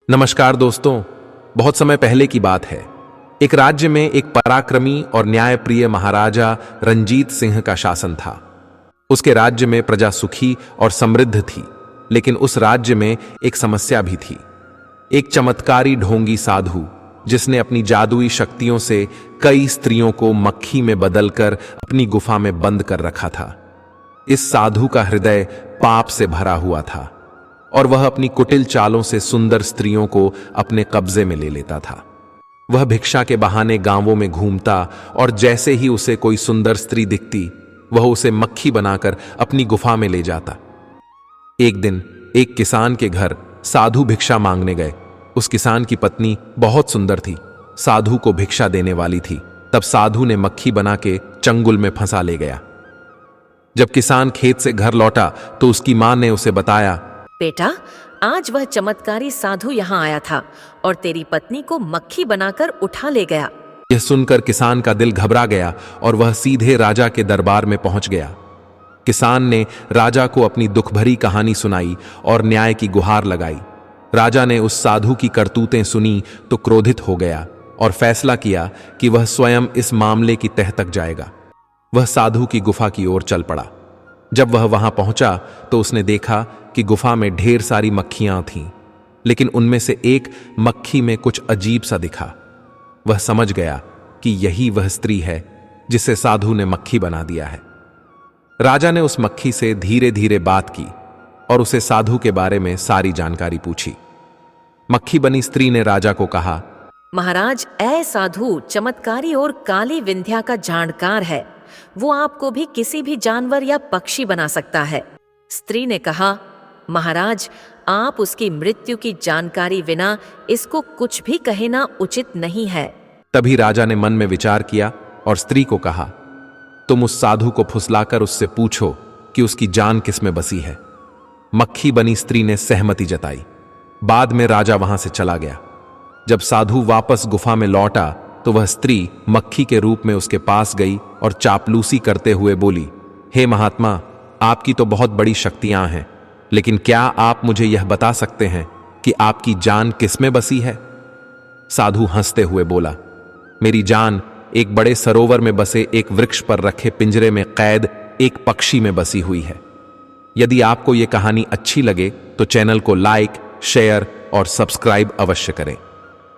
नमस्कार दोस्तों। बहुत समय पहले की बात है। एक राज्य में एक पराक्रमी और न्यायप्रिय महाराजा रंजीत सिंह का शासन था। उसके राज्य में प्रजा सुखी और समृद्ध थी, लेकिन उस राज्य में एक समस्या भी थी। एक चमत्कारी ढोंगी साधु जिसने अपनी जादुई शक्तियों से कई स्त्रियों को मक्खी में बदलकर अपनी गुफा में बंद कर रखा था। इस साधु का हृदय पाप से भरा हुआ था और वह अपनी कुटिल चालों से सुंदर स्त्रियों को अपने कब्जे में ले लेता था। वह भिक्षा के बहाने गांवों में घूमता और जैसे ही उसे कोई सुंदर स्त्री दिखती, वह उसे मक्खी बनाकर अपनी गुफा में ले जाता। एक दिन एक किसान के घर साधु भिक्षा मांगने गए। उस किसान की पत्नी बहुत सुंदर थी, साधु को भिक्षा देने वाली थी। तब साधु ने मक्खी बना के चंगुल में फंसा ले गया। जब किसान खेत से घर लौटा तो उसकी मां ने उसे बताया, बेटा, आज वह चमत्कारी साधु यहाँ आया था और तेरी पत्नी को मक्खी बनाकर उठा ले गया। यह सुनकर किसान का दिल घबरा गया और वह सीधे राजा के दरबार में पहुंच गया। किसान ने राजा को अपनी दुखभरी कहानी सुनाई और न्याय की गुहार लगाई। राजा ने उस साधु की करतूतें सुनी तो क्रोधित हो गया और फैसला किया कि वह स्वयं इस मामले की तह तक जाएगा। वह साधु की गुफा की ओर चल पड़ा। जब वह वहां पहुंचा तो उसने देखा कि गुफा में ढेर सारी मक्खियां थीं, लेकिन उनमें से एक मक्खी में कुछ अजीब सा दिखा। वह समझ गया कि यही वह स्त्री है जिसे साधु ने मक्खी बना दिया है। राजा ने उस मक्खी से धीरे धीरे बात की और उसे साधु के बारे में सारी जानकारी पूछी। मक्खी बनी स्त्री ने राजा को कहा, महाराज, ऐ साधु चमत्कारी और काली विंध्या का जाणकार है। वो आपको भी किसी भी जानवर या पक्षी बना सकता है। स्त्री ने कहा, महाराज, आप उसकी मृत्यु की जानकारी बिना इसको कुछ भी कहना उचित नहीं है। तभी राजा ने मन में विचार किया और स्त्री को कहा, तुम उस साधु को फुसलाकर उससे पूछो कि उसकी जान किस में बसी है। मक्खी बनी स्त्री ने सहमति जताई। बाद में राजा वहां से चला गया। जब साधु वापस गुफा में लौटा तो वह स्त्री मक्खी के रूप में उसके पास गई और चापलूसी करते हुए बोली, हे महात्मा, आपकी तो बहुत बड़ी शक्तियां हैं, लेकिन क्या आप मुझे यह बता सकते हैं कि आपकी जान किस में बसी है? साधु हंसते हुए बोला, मेरी जान एक बड़े सरोवर में बसे एक वृक्ष पर रखे पिंजरे में कैद एक पक्षी में बसी हुई है। यदि आपको यह कहानी अच्छी लगे तो चैनल को लाइक, शेयर और सब्सक्राइब अवश्य करें।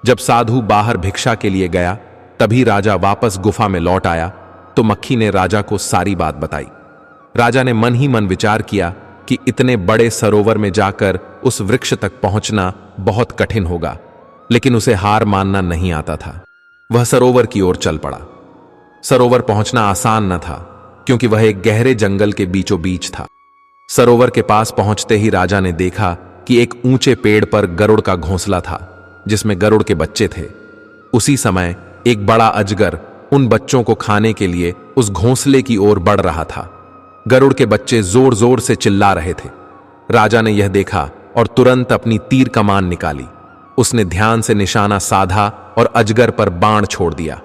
जब साधु बाहर भिक्षा के लिए गया तभी राजा वापस गुफा में लौट आया तो मक्खी ने राजा को सारी बात बताई। राजा ने मन ही मन विचार किया कि इतने बड़े सरोवर में जाकर उस वृक्ष तक पहुंचना बहुत कठिन होगा, लेकिन उसे हार मानना नहीं आता था। वह सरोवर की ओर चल पड़ा। सरोवर पहुंचना आसान न था क्योंकि वह एक गहरे जंगल के बीचों बीच था। सरोवर के पास पहुंचते ही राजा ने देखा कि एक ऊंचे पेड़ पर गरुड़ का घोंसला था जिसमें गरुड़ के बच्चे थे। उसी समय एक बड़ा अजगर उन बच्चों को खाने के लिए उस घोंसले की ओर बढ़ रहा था। गरुड़ के बच्चे जोर जोर से चिल्ला रहे थे। राजा ने यह देखा और तुरंत अपनी तीर कमान निकाली। उसने ध्यान से निशाना साधा और अजगर पर बाण छोड़ दिया।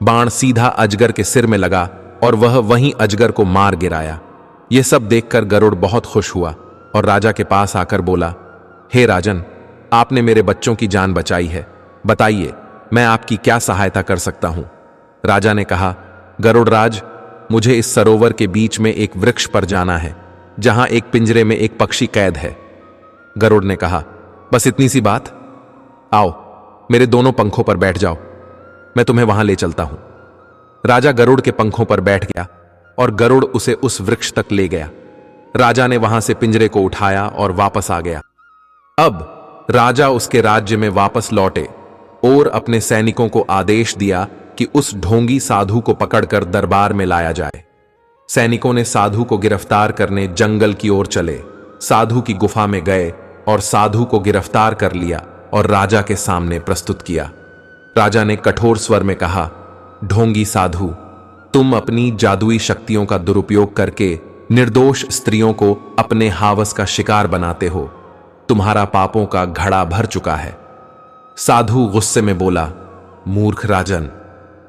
बाण सीधा अजगर के सिर में लगा और वह वहीं अजगर को मार गिराया। यह सब देखकर गरुड़ बहुत खुश हुआ और राजा के पास आकर बोला, हे राजन, आपने मेरे बच्चों की जान बचाई है। बताइए, मैं आपकी क्या सहायता कर सकता हूं? राजा ने कहा, गरुड़ राज, मुझे इस सरोवर के बीच में एक वृक्ष पर जाना है जहां एक पिंजरे में एक पक्षी कैद है। गरुड़ ने कहा, बस इतनी सी बात? आओ, मेरे दोनों पंखों पर बैठ जाओ, मैं तुम्हें वहां ले चलता हूं। राजा गरुड़ के पंखों पर बैठ गया और गरुड़ उसे उस वृक्ष तक ले गया। राजा ने वहां से पिंजरे को उठाया और वापस आ गया। अब राजा उसके राज्य में वापस लौटे और अपने सैनिकों को आदेश दिया कि उस ढोंगी साधु को पकड़कर दरबार में लाया जाए। सैनिकों ने साधु को गिरफ्तार करने जंगल की ओर चले। साधु की गुफा में गए और साधु को गिरफ्तार कर लिया और राजा के सामने प्रस्तुत किया। राजा ने कठोर स्वर में कहा, ढोंगी साधु, तुम अपनी जादुई शक्तियों का दुरुपयोग करके निर्दोष स्त्रियों को अपने हावस का शिकार बनाते हो। तुम्हारा पापों का घड़ा भर चुका है। साधु गुस्से में बोला, मूर्ख राजन,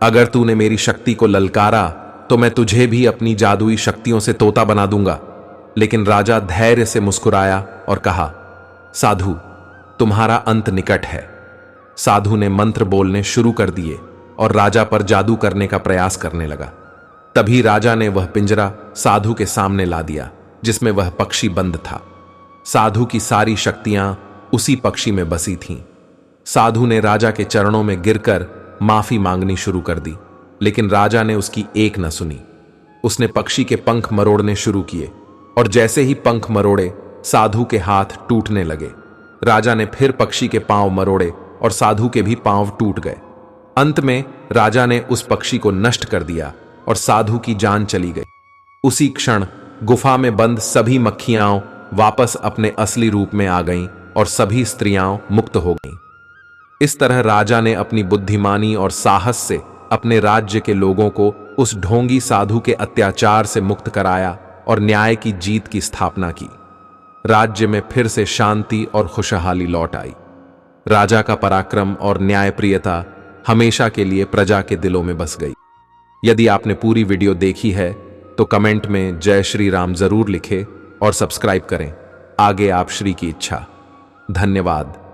अगर तूने मेरी शक्ति को ललकारा तो मैं तुझे भी अपनी जादुई शक्तियों से तोता बना दूंगा। लेकिन राजा धैर्य से मुस्कुराया और कहा, साधु, तुम्हारा अंत निकट है। साधु ने मंत्र बोलने शुरू कर दिए और राजा पर जादू करने का प्रयास करने लगा। तभी राजा ने वह पिंजरा साधु के सामने ला दिया जिसमें वह पक्षी बंद था। साधु की सारी शक्तियां उसी पक्षी में बसी थीं। साधु ने राजा के चरणों में गिरकर माफी मांगनी शुरू कर दी, लेकिन राजा ने उसकी एक न सुनी। उसने पक्षी के पंख मरोड़ने शुरू किए और जैसे ही पंख मरोड़े साधु के हाथ टूटने लगे। राजा ने फिर पक्षी के पांव मरोड़े और साधु के भी पांव टूट गए। अंत में राजा ने उस पक्षी को नष्ट कर दिया और साधु की जान चली गई। उसी क्षण गुफा में बंद सभी मक्खियां वापस अपने असली रूप में आ गईं और सभी स्त्रियां मुक्त हो गईं। इस तरह राजा ने अपनी बुद्धिमानी और साहस से अपने राज्य के लोगों को उस ढोंगी साधु के अत्याचार से मुक्त कराया और न्याय की जीत की स्थापना की। राज्य में फिर से शांति और खुशहाली लौट आई। राजा का पराक्रम और न्यायप्रियता हमेशा के लिए प्रजा के दिलों में बस गई। यदि आपने पूरी वीडियो देखी है तो कमेंट में जय श्री राम जरूर लिखें और सब्सक्राइब करें। आगे आप श्री की इच्छा। धन्यवाद।